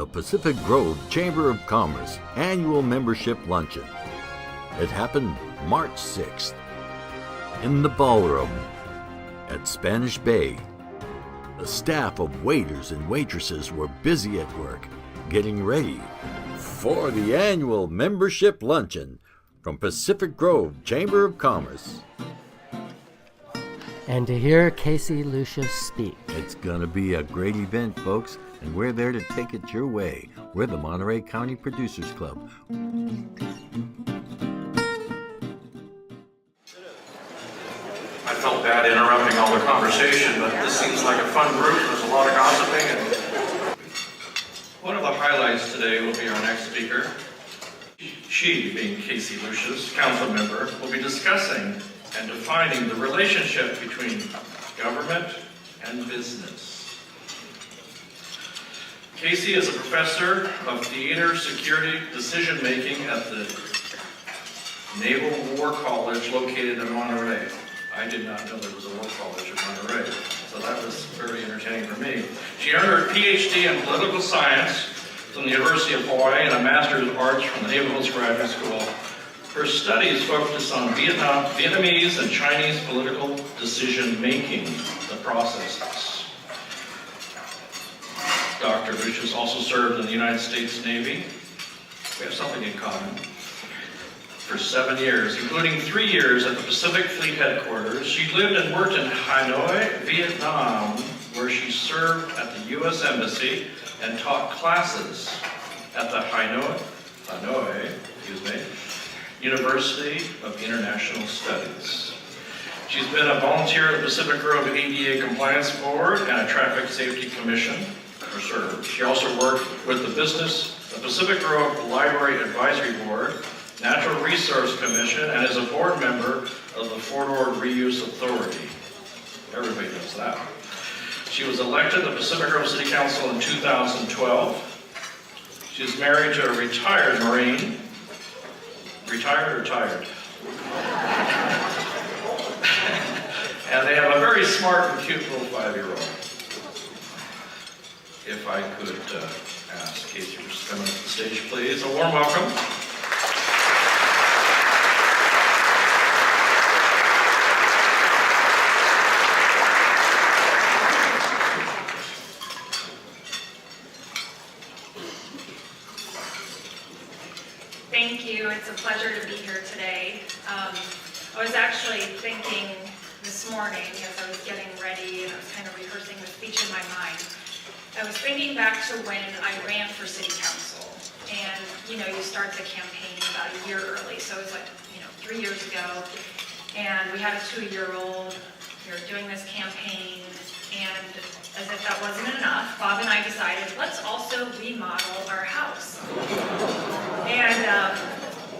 the Pacific Grove Chamber of Commerce annual membership luncheon. It happened March 6th in the ballroom at Spanish Bay. The staff of waiters and waitresses were busy at work getting ready for the annual membership luncheon from Pacific Grove Chamber of Commerce. And to hear Casey Lucius speak. It's going to be a great event, folks, and we're there to take it your way. We're the Monterey County Producers Club. I felt bad interrupting all the conversation, but this seems like a fun group. There's a lot of gossiping. And one of the highlights today will be our next speaker. She, being Casey Lucius, council member, will be discussing and defining the relationship between government and business. Casey is a professor of theater security decision-making at the Naval War College located in Monterey. I did not know there was a war college in Monterey, so that was very entertaining for me. She earned her PhD in political science from the University of Hawaii and a Master's of Arts from the Naval Graduate School. Her studies focus on Vietnamese and Chinese political decision-making, the processes. Dr. Lucius also served in the United States Navy. We have something in common. For 7 years, including 3 years at the Pacific Fleet Headquarters. She lived and worked in Hanoi, Vietnam, where she served at the U.S. Embassy and taught classes at the Hanoi, University of International Studies. She's been a volunteer at the Pacific Grove ADA Compliance Board and a Traffic Safety Commission, or served. She also worked with the Pacific Grove Library Advisory Board, Natural Resource Commission, and is a board member of the Fort Ord Reuse Authority. Everybody knows that. She was elected to the Pacific Grove City Council in 2012. She is married to a retired Marine. Retired or tired? And they have a very smart and cute little 5-year-old. If I could ask Casey to come up to the stage, please. A warm welcome. Thank you. It's a pleasure to be here today. I was actually thinking this morning as I was getting ready and I was kind of rehearsing the speech in my mind. I was thinking back to when I ran for city council. And, you start the campaign about a year early. So it was like, 3 years ago. And we had a 2-year-old. We were doing this campaign. And as if that wasn't enough, Bob and I decided, let's also remodel our house. And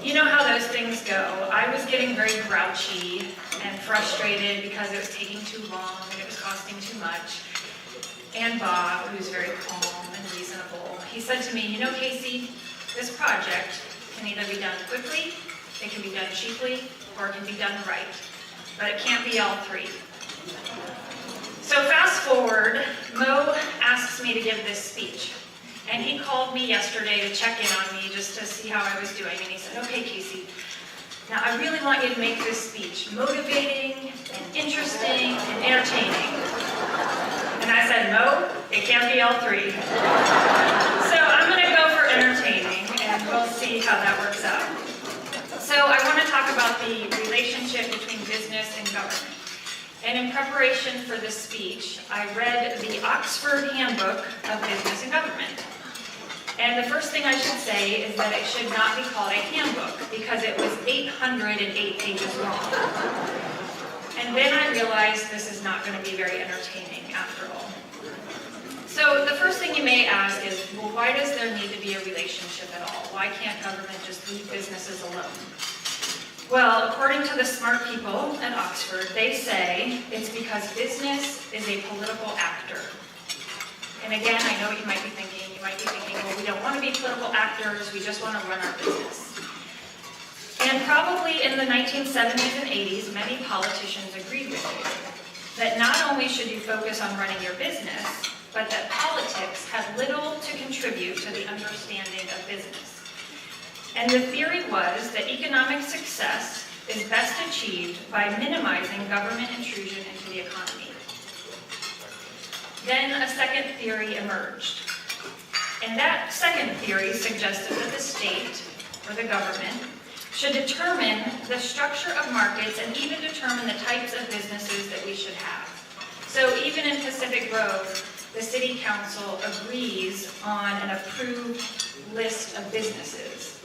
you know how those things go. I was getting very grouchy and frustrated because it was taking too long and it was costing too much. And Bob, who's very calm and reasonable, he said to me, Casey, this project can either be done quickly, it can be done cheaply, or it can be done right. But it can't be all three. So fast forward, Mo asks me to give this speech. And he called me yesterday to check in on me just to see how I was doing. And he said, okay, Casey, now I really want you to make this speech motivating and interesting and entertaining. And I said, Mo, it can't be all three. So I'm going to go for entertaining, and we'll see how that works out. So I want to talk about the relationship between business and government. And in preparation for this speech, I read the Oxford Handbook of Business and Government. And the first thing I should say is that it should not be called a handbook because it was 808 pages long. And then I realized this is not going to be very entertaining after all. So the first thing you may ask is, well, why does there need to be a relationship at all? Why can't government just leave businesses alone? Well, according to the smart people at Oxford, they say it's because business is a political actor. And again, I know what you might be thinking. You might be thinking, well, we don't want to be political actors. We just want to run our business. And probably in the 1970s and 80s, many politicians agreed with you that not only should you focus on running your business, but that politics had little to contribute to the understanding of business. And the theory was that economic success is best achieved by minimizing government intrusion into the economy. Then a second theory emerged. And that second theory suggested that the state, or the government, should determine the structure of markets and even determine the types of businesses that we should have. So even in Pacific Grove, the city council agrees on an approved list of businesses.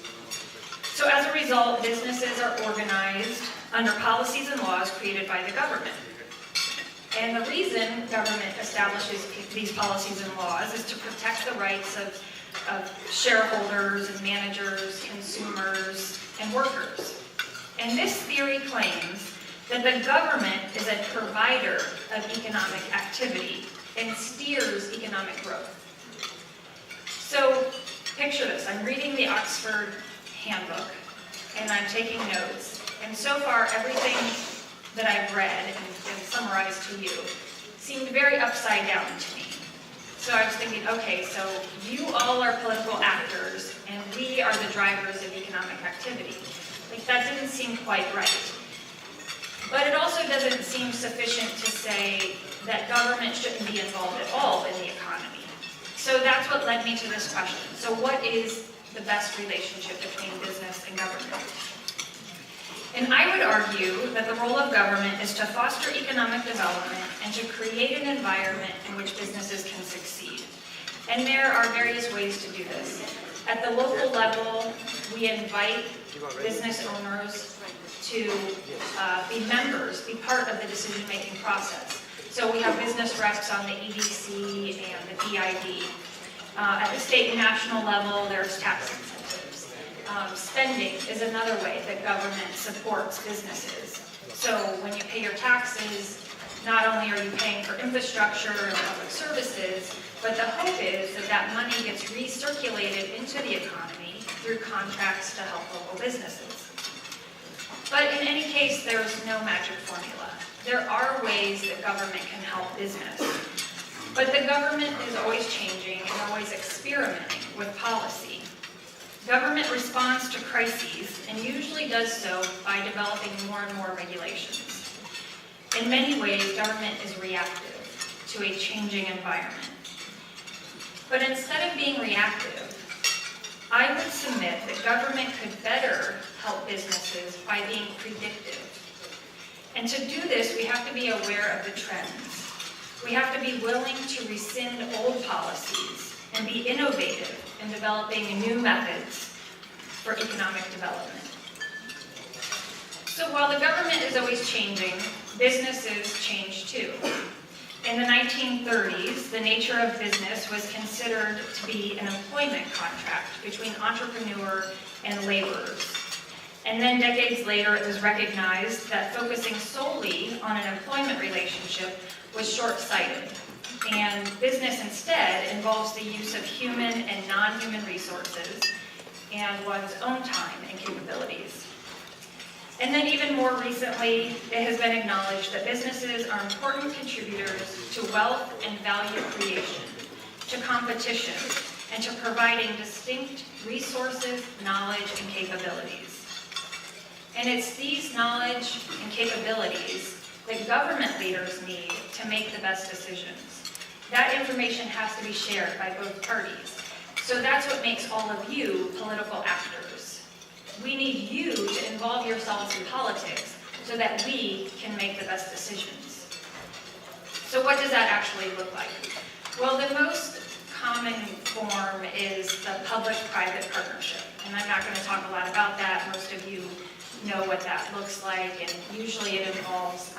So as a result, businesses are organized under policies and laws created by the government. And the reason government establishes these policies and laws is to protect the rights of shareholders and managers, consumers, and workers. And this theory claims that the government is a provider of economic activity and steers economic growth. So picture this, I'm reading the Oxford handbook and I'm taking notes. And so far everything that I've read and summarized to you seemed very upside down to me. So I was thinking, okay, so you all are political actors and we are the drivers of economic activity. Like that didn't seem quite right. But it also doesn't seem sufficient to say that government shouldn't be involved at all in the economy. So that's what led me to this question. So what is the best relationship between business and government? And I would argue that the role of government is to foster economic development and to create an environment in which businesses can succeed. And there are various ways to do this. At the local level, we invite business owners to be members, be part of the decision-making process. So we have business reps on the EDC and the DID. At the state and national level, there's tax incentives. Spending is another way that government supports businesses. So when you pay your taxes, not only are you paying for infrastructure and public services, but the hope is that that money gets recirculated into the economy through contracts to help local businesses. But in any case, there's no magic formula. There are ways that government can help business. But the government is always changing and always experimenting with policy. Government responds to crises and usually does so by developing more and more regulations. In many ways, government is reactive to a changing environment. But instead of being reactive, I would submit that government could better help businesses by being predictive. And to do this, we have to be aware of the trends. We have to be willing to rescind old policies and be innovative in developing new methods for economic development. So while the government is always changing, businesses change too. In the 1930s, the nature of business was considered to be an employment contract between entrepreneur and laborers. And then decades later, it was recognized that focusing solely on an employment relationship was short-sighted. And business instead involves the use of human and non-human resources and one's own time and capabilities. And then even more recently, it has been acknowledged that businesses are important contributors to wealth and value creation, to competition, and to providing distinct resources, knowledge, and capabilities. And it's these knowledge and capabilities that government leaders need to make the best decisions. That information has to be shared by both parties. So that's what makes all of you political actors. We need you to involve yourselves in politics so that we can make the best decisions. So what does that actually look like? Well, the most common form is the public-private partnership. And I'm not going to talk a lot about that. Most of you know what that looks like, and usually it involves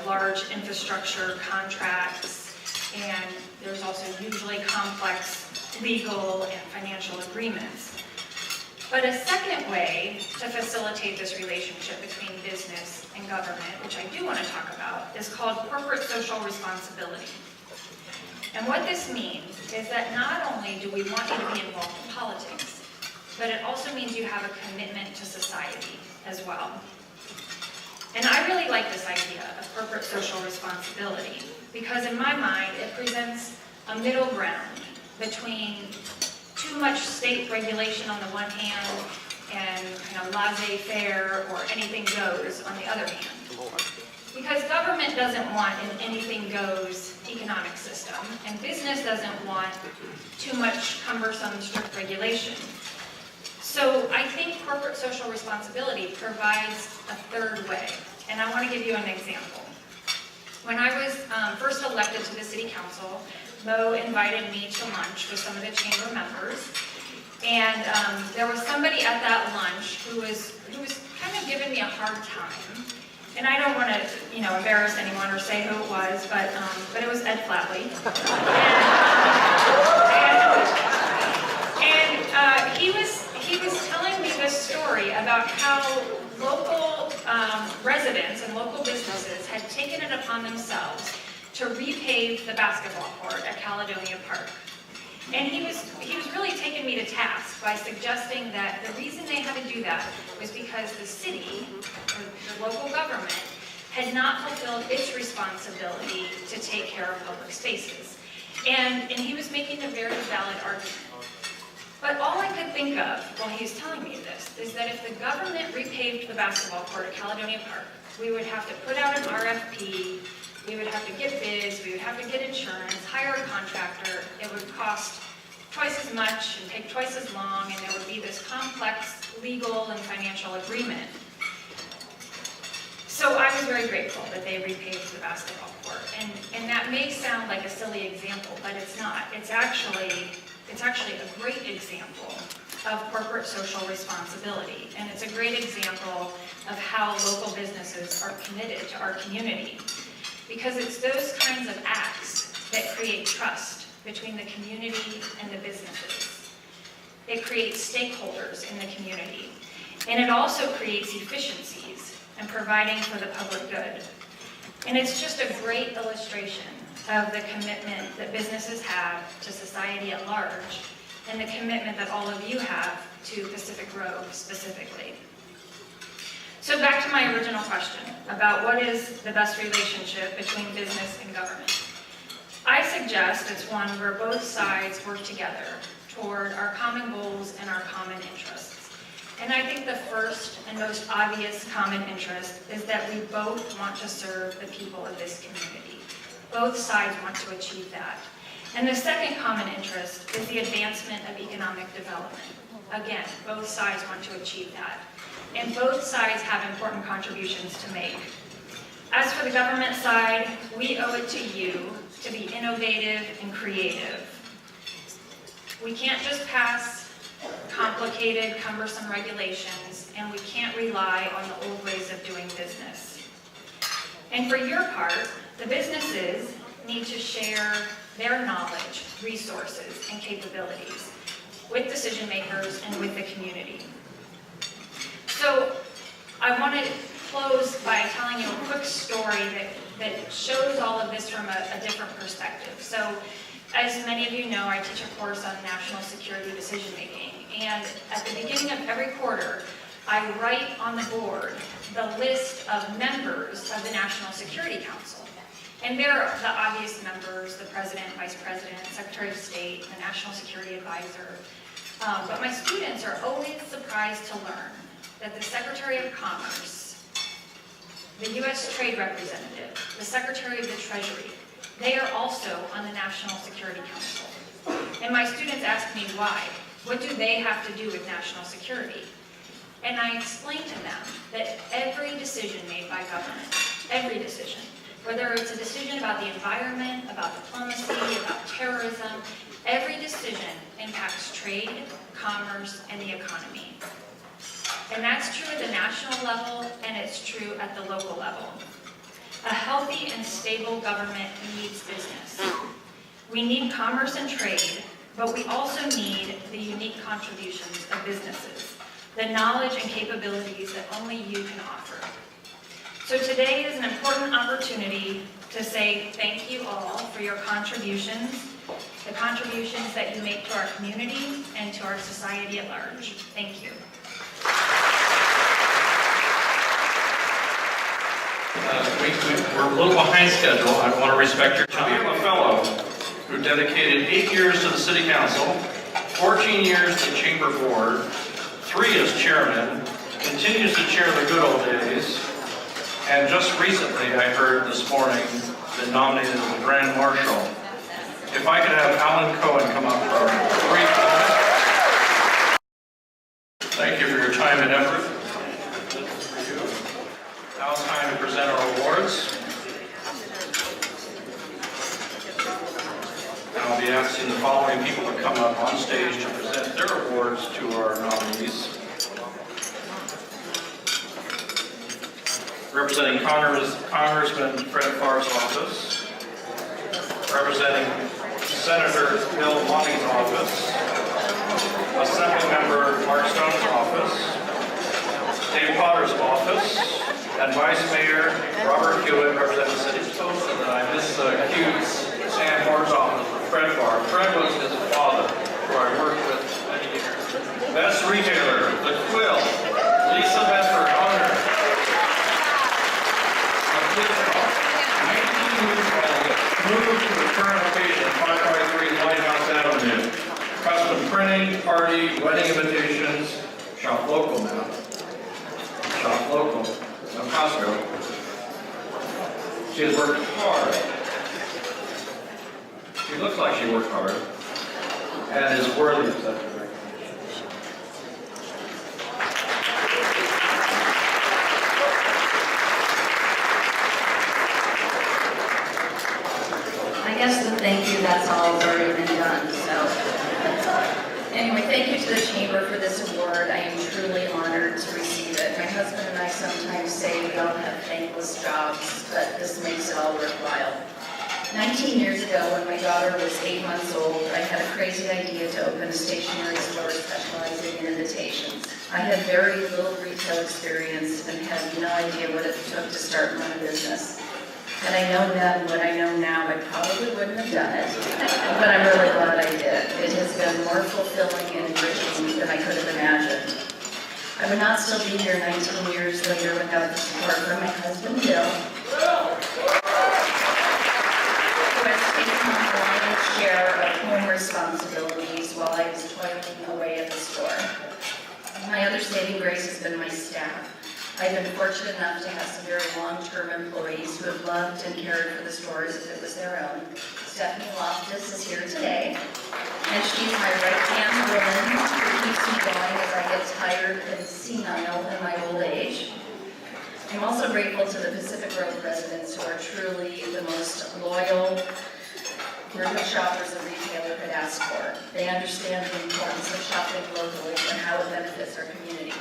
large infrastructure contracts, and there's also usually complex legal and financial agreements. But a second way to facilitate this relationship between business and government, which I do want to talk about, is called corporate social responsibility. And what this means is that not only do we want you to be involved in politics, but it also means you have a commitment to society as well. And I really like this idea of corporate social responsibility, because in my mind, it presents a middle ground between too much state regulation on the one hand and kind of laissez-faire or anything goes on the other hand. Because government doesn't want an anything goes economic system, and business doesn't want too much cumbersome, strict regulation. So I think corporate social responsibility provides a third way, and I want to give you an example. When I was first elected to the city council, Mo invited me to lunch with some of the chamber members, and there was somebody at that lunch who was kind of giving me a hard time. And I don't want to, embarrass anyone or say who it was, but it was Ed Flatley. And he was telling me this story about how local residents and local businesses had taken it upon themselves to repave the basketball court at Caledonia Park. And he was really taking me to task by suggesting that the reason they had to do that was because the city, or the local government, had not fulfilled its responsibility to take care of public spaces. And he was making a very valid argument. But all I could think of while he was telling me this is that if the government repaved the basketball court at Caledonia Park, we would have to put out an RFP, we would have to get bids, we would have to get insurance, hire a contractor. It would cost twice as much and take twice as long, and there would be this complex legal and financial agreement. So I was very grateful that they repaved the basketball court. And that may sound like a silly example, but it's not. It's actually a great example of corporate social responsibility. And it's a great example of how local businesses are committed to our community. Because it's those kinds of acts that create trust between the community and the businesses. It creates stakeholders in the community. And it also creates efficiencies and providing for the public good. And it's just a great illustration of the commitment that businesses have to society at large and the commitment that all of you have to Pacific Grove specifically. So back to my original question about what is the best relationship between business and government. I suggest it's one where both sides work together toward our common goals and our common interests. And I think the first and most obvious common interest is that we both want to serve the people of this community. Both sides want to achieve that. And the second common interest is the advancement of economic development. Again, both sides want to achieve that. And both sides have important contributions to make. As for the government side, we owe it to you to be innovative and creative. We can't just pass complicated, cumbersome regulations, and we can't rely on the old ways of doing business. And for your part, the businesses need to share their knowledge, resources, and capabilities with decision makers and with the community. So I want to close by telling you a quick story that shows all of this from a different perspective. So as many of you know, I teach a course on national security decision making. And at the beginning of every quarter, I write on the board the list of members of the National Security Council. And they're the obvious members: the President, Vice President, Secretary of State, the National Security Advisor. But my students are always surprised to learn that the Secretary of Commerce, the U.S. Trade Representative, the Secretary of the Treasury, they are also on the National Security Council. And my students ask me why. What do they have to do with national security? And I explain to them that every decision made by government, every decision, whether it's a decision about the environment, about diplomacy, about terrorism, every decision impacts trade, commerce, and the economy. And that's true at the national level, and it's true at the local level. A healthy and stable government needs business. We need commerce and trade, but we also need the unique contributions of businesses, the knowledge and capabilities that only you can offer. So today is an important opportunity to say thank you all for your contributions, the contributions that you make to our community and to our society at large. Thank you. We're little behind schedule. I want to respect your time. We have a fellow who dedicated 8 years to the City Council, 14 years to the Chamber Board, 3 as chairman, continues to chair the good old days, and just recently, I heard this morning, been nominated as the Grand Marshal. If I could have Alan Cohen come up for a brief comment. Thank you for your time and effort. This is for you. Now it's time to present our awards. I'll be asking the following people to come up on stage to present their awards to our nominees. Representing Congressman Fred Farr's office. Representing Senator Bill Monty's office. Assemblymember Mark Stone's office. Dave Potter's office. And Vice Mayor Robert Hewitt, representing the city of Tulsa. And I miscued Sam Moore's office for Fred Farr. Fred was his father, who I worked with many years. Best Retailer, The Quill, Lisa Bedford, owner. 19 years old, moved to the current location, 553 Lighthouse Avenue. Custom printing, party, wedding invitations, shop local now. Shop local, no Costco. She has worked hard. She looks like she worked hard and is worthy of such a recognition. I guess the thank you, that's all already been done, so. Anyway, thank you to the Chamber for this award. I am truly honored to receive it. My husband and I sometimes say we all have thankless jobs, but this makes it all worthwhile. 19 years ago, when my daughter was 8 months old, I had a crazy idea to open a stationery store specializing in invitations. I had very little retail experience and had no idea what it took to start and run a business. Had I known then what I know now, I probably wouldn't have done it, but I'm really glad I did. It has been more fulfilling and enriching than I could have imagined. I would not still be here 19 years later without the support from my husband, Bill, share of home responsibilities while I was toiling away at the store. My other saving grace has been my staff. I've been fortunate enough to have some very long-term employees who have loved and cared for the store as if it was their own. Stephanie Loftus is here today, and she's my right-hand woman who keeps me going as I get tired and senile in my old age. I'm also grateful to the Pacific Grove residents who are truly the most loyal group of shoppers a retailer could ask for. They understand the importance of shopping locally and how it benefits our community.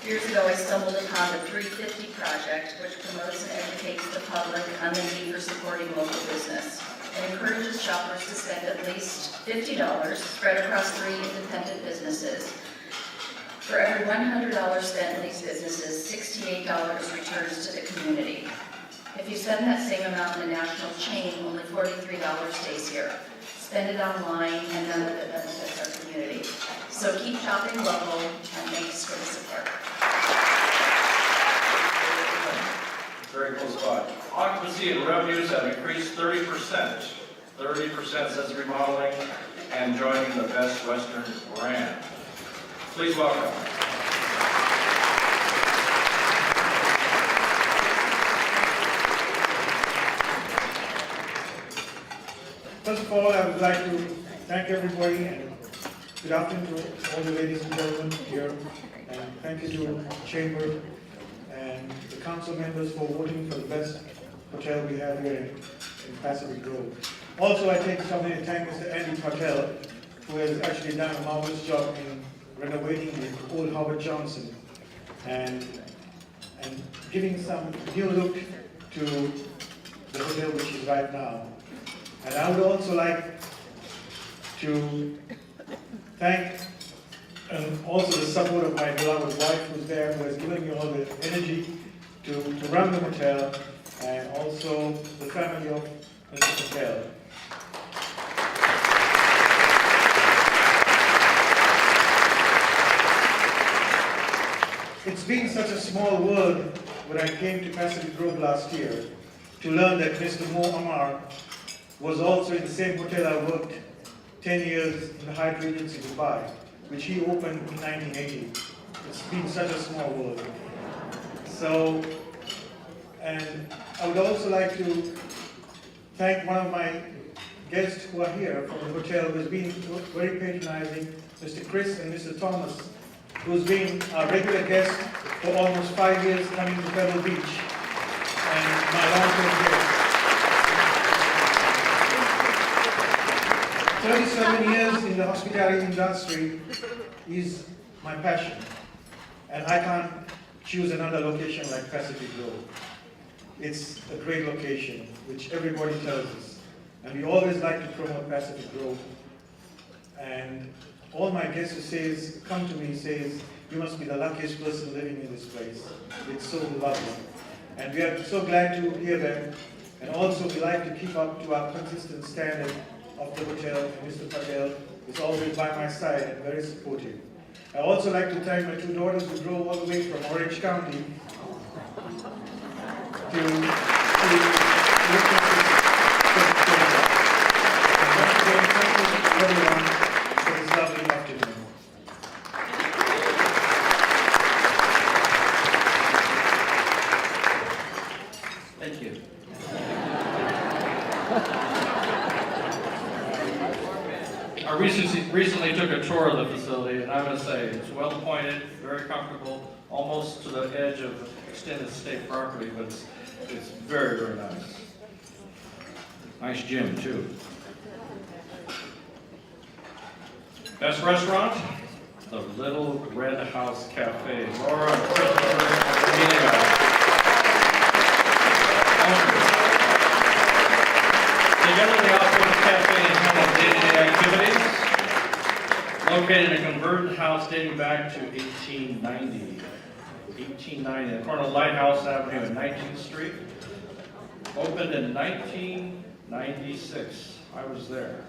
Years ago, I stumbled upon the 350 Project, which promotes and educates the public on the need for supporting local business. It encourages shoppers to spend at least $50 spread across 3 independent businesses. For every $100 spent in these businesses, $68 returns to the community. If you spend that same amount in a national chain, only $43 stays here. Spend it online, and none of it benefits our community. So keep shopping local, and thanks for the support. Very cool spot. Occupancy and revenues have increased 30%. 30% since remodeling and joining the Best Western brand. Please welcome. First of all, I would like to thank everybody and good afternoon to all the ladies and gentlemen here. And thank you to the Chamber and the council members for voting for the best hotel we have here in Pacific Grove. Also, I take this opportunity to thank Mr. Andy Patel, who has actually done a marvelous job in renovating the old Howard Johnson and giving some new look to the hotel which is right now. And I would also like to thank also the support of my beloved wife who's there, who has given me all the energy to run the hotel, and also the family of Mr. Patel. It's been such a small world when I came to Pacific Grove last year to learn that Mr. Mo Amar was also in the same hotel I worked 10 years in the Hyatt Regency Dubai, which he opened in 1980. It's been such a small world. So, and I would also like to thank one of my guests who are here from the hotel who has been very patronizing, Mr. Chris and Mr. Thomas, who's been our regular guest for almost 5 years coming to Pebble Beach, and my long-term guest. 37 years in the hospitality industry is my passion, and I can't choose another location like Pacific Grove. It's a great location, which everybody tells us, and we always like to promote Pacific Grove. And all my guests who come to me says, you must be the luckiest person living in this place. It's so lovely. And we are so glad to hear them. And also we like to keep up to our consistent standard of the hotel. And Mr. Patel is always by my side and very supportive. I also like to thank my 2 daughters who drove all the way from Orange County to everyone for this lovely afternoon. Thank you. I recently took a tour of the facility, and I'm going to say it's well appointed, very comfortable, almost to the edge of extended state property, but it's very, very nice. Nice gym, too. Best restaurant? The Little Red House Cafe. Laura and Christopher Together they operate the cafe and handle day-to-day activities. Located in a converted house dating back to 1890. 1890, in front of Lighthouse Avenue and 19th Street. Opened in 1996. I was there.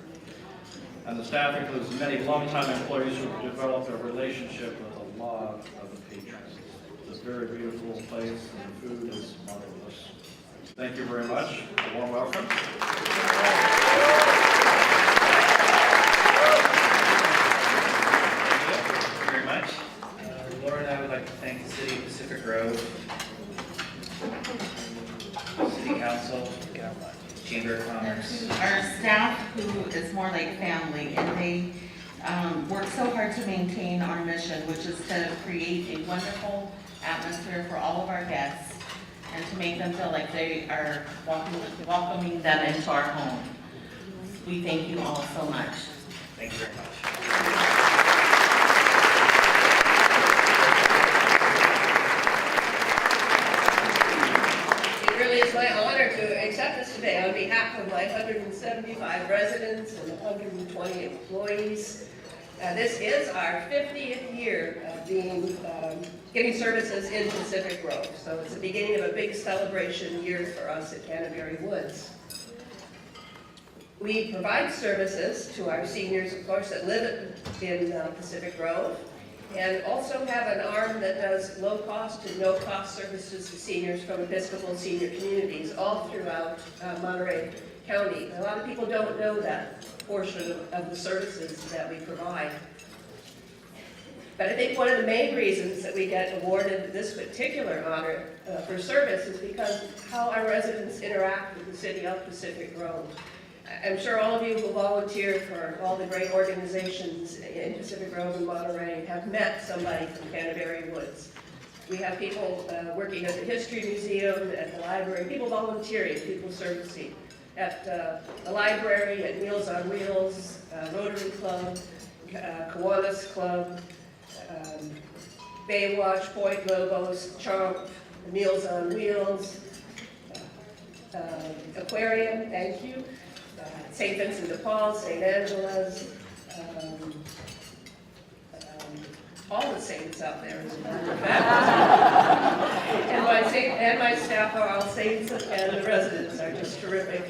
And the staff includes many longtime employees who have developed a relationship with a lot of the patrons. It's a very beautiful place, and the food is marvelous. Thank you very much. A warm welcome. Very much. Laura and I would like to thank the City of Pacific Grove, City Council, Chamber of Commerce. Our staff, who is more like family, and they work so hard to maintain our mission, which is to create a wonderful atmosphere for all of our guests and to make them feel like they are welcoming them into our home. We thank you all so much. Thank you very much. It really is my honor to accept this today on behalf of my 175 residents and 120 employees. This is our 50th year of giving services in Pacific Grove. So it's the beginning of a big celebration year for us at Canterbury Woods. We provide services to our seniors, of course, that live in Pacific Grove, and also have an arm that does low-cost and no-cost services to seniors from Episcopal senior communities all throughout Monterey County. A lot of people don't know that portion of the services that we provide. But I think one of the main reasons that we get awarded this particular honor for service is because of how our residents interact with the city of Pacific Grove. I'm sure all of you who volunteer for all the great organizations in Pacific Grove and Monterey have met somebody from Canterbury Woods. We have people working at the History Museum, at the library, people volunteering, people servicing at the library, at Meals on Wheels, Rotary Club, Kiwanis Club, Baywatch, Point Lobos, Chomp, Meals on Wheels, Aquarium, thank you, St. Vincent de Paul, St. Angela's, all the saints out there, as a matter of fact. and my staff are all saints, and the residents are just terrific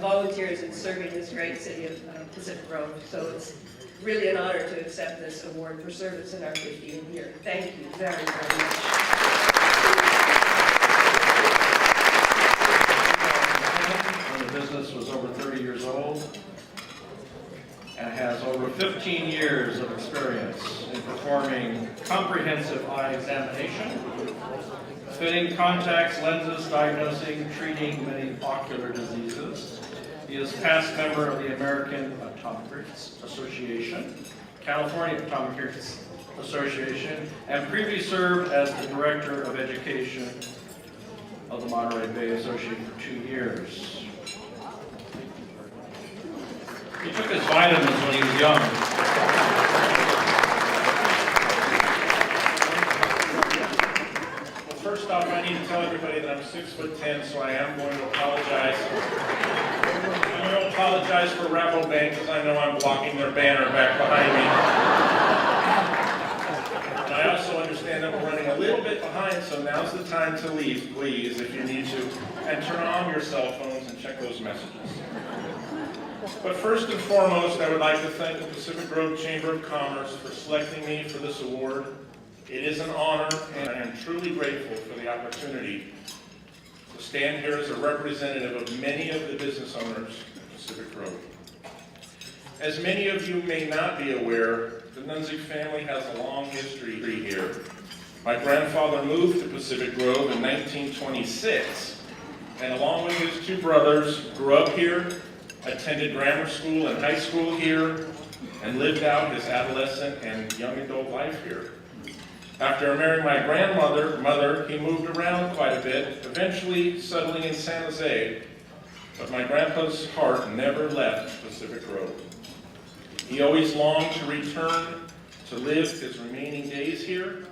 volunteers in serving this great city of Pacific Grove. So it's really an honor to accept this award for service in our 50th year. Thank you very, very much. 15 years of experience in performing comprehensive eye examination, fitting contacts, lenses, diagnosing, treating many ocular diseases. He is past member of the American Optometrists Association, California Optometrists Association, and previously served as the Director of Education of the Monterey Bay Association for 2 years. He took his vitamins when he was young. Well, first off, I need to tell everybody that I'm 6'10", so I am going to apologize. I'm going to apologize for Rabobank because I know I'm blocking their banner back behind me. And I also understand that we're running a little bit behind, so now's the time to leave, please, if you need to, and turn on your cell phones and check those messages. But first and foremost, I would like to thank the Pacific Grove Chamber of Commerce for selecting me for this award. It is an honor, and I am truly grateful for the opportunity to stand here as a representative of many of the business owners of Pacific Grove. As many of you may not be aware, the Nunzig family has a long history here. My grandfather moved to Pacific Grove in 1926, and along with his 2 brothers, grew up here, attended grammar school and high school here, and lived out his adolescent and young adult life here. After marrying my grandmother, he moved around quite a bit, eventually settling in San Jose, but my grandpa's heart never left Pacific Grove. He always longed to return to live his remaining days here,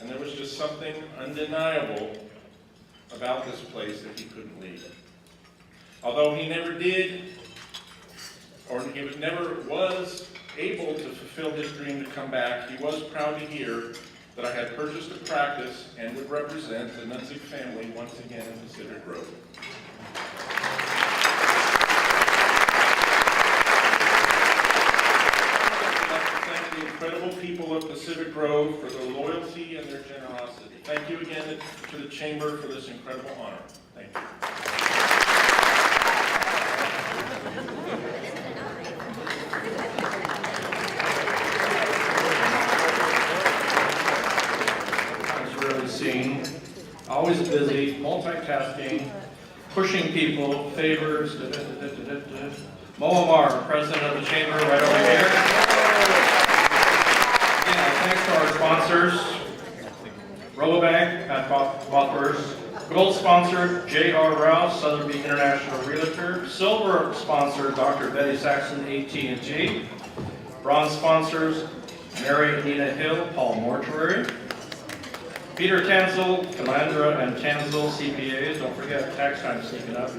and there was just something undeniable about this place that he couldn't leave. Although he never did, or he never was able to fulfill his dream to come back, he was proud to hear that I had purchased a practice and would represent the Nunzig family once again in Pacific Grove. I'd like to thank the incredible people of Pacific Grove for their loyalty and their generosity. Thank you again to the Chamber for this incredible honor. Thank you. Always busy, multitasking, pushing people, favors. Mo Amar, President of the Chamber, right over here. Again, thanks to our sponsors, Robobank at Bothurst, gold sponsor J.R. Rouse, Sotheby International Realtor, silver sponsor Dr. Betty Saxon, AT&T, bronze sponsors Mary Nina Hill, Paul Mortuary, Peter Tanzel, Calandra and Tanzel CPAs, don't forget tax time sneaking up.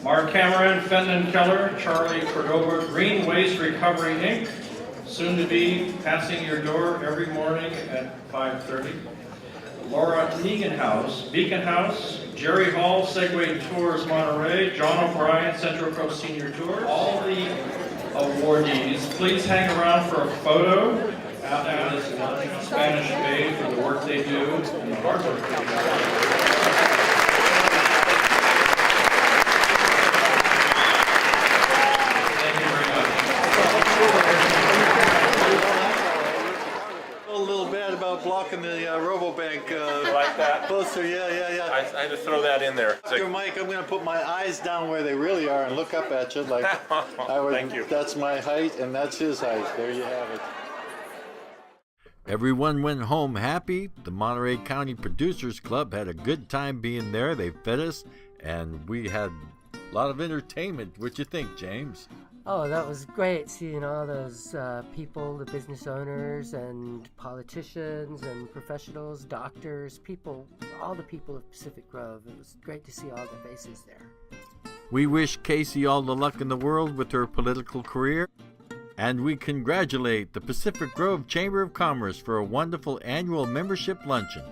Mark Cameron, Fenton Keller, Charlie Cordova, Green Waste Recovery Inc., soon to be passing your door every morning at 5:30. Laura Beacon House, Jerry Hall, Segway Tours Monterey, John O'Brien, Central Coast Senior Tours. All the awardees, please hang around for a photo after this lunch in Spanish Bay for the work they do and the hard work they do. Thank you very much. A little bad about blocking the Robobank like that? poster. Yeah. I had to throw that in there. Dr. Mike, I'm going to put my eyes down where they really are and look up at you like I would. Thank you. That's my height and that's his height. There you have it. Everyone went home happy. The Monterey County Producers Club had a good time being there. They fed us, and we had a lot of entertainment. What'd you think, James? Oh, that was great, seeing all those people, the business owners and politicians and professionals, doctors, people, all the people of Pacific Grove. It was great to see all the faces there. We wish Casey all the luck in the world with her political career. And we congratulate the Pacific Grove Chamber of Commerce for a wonderful annual membership luncheon.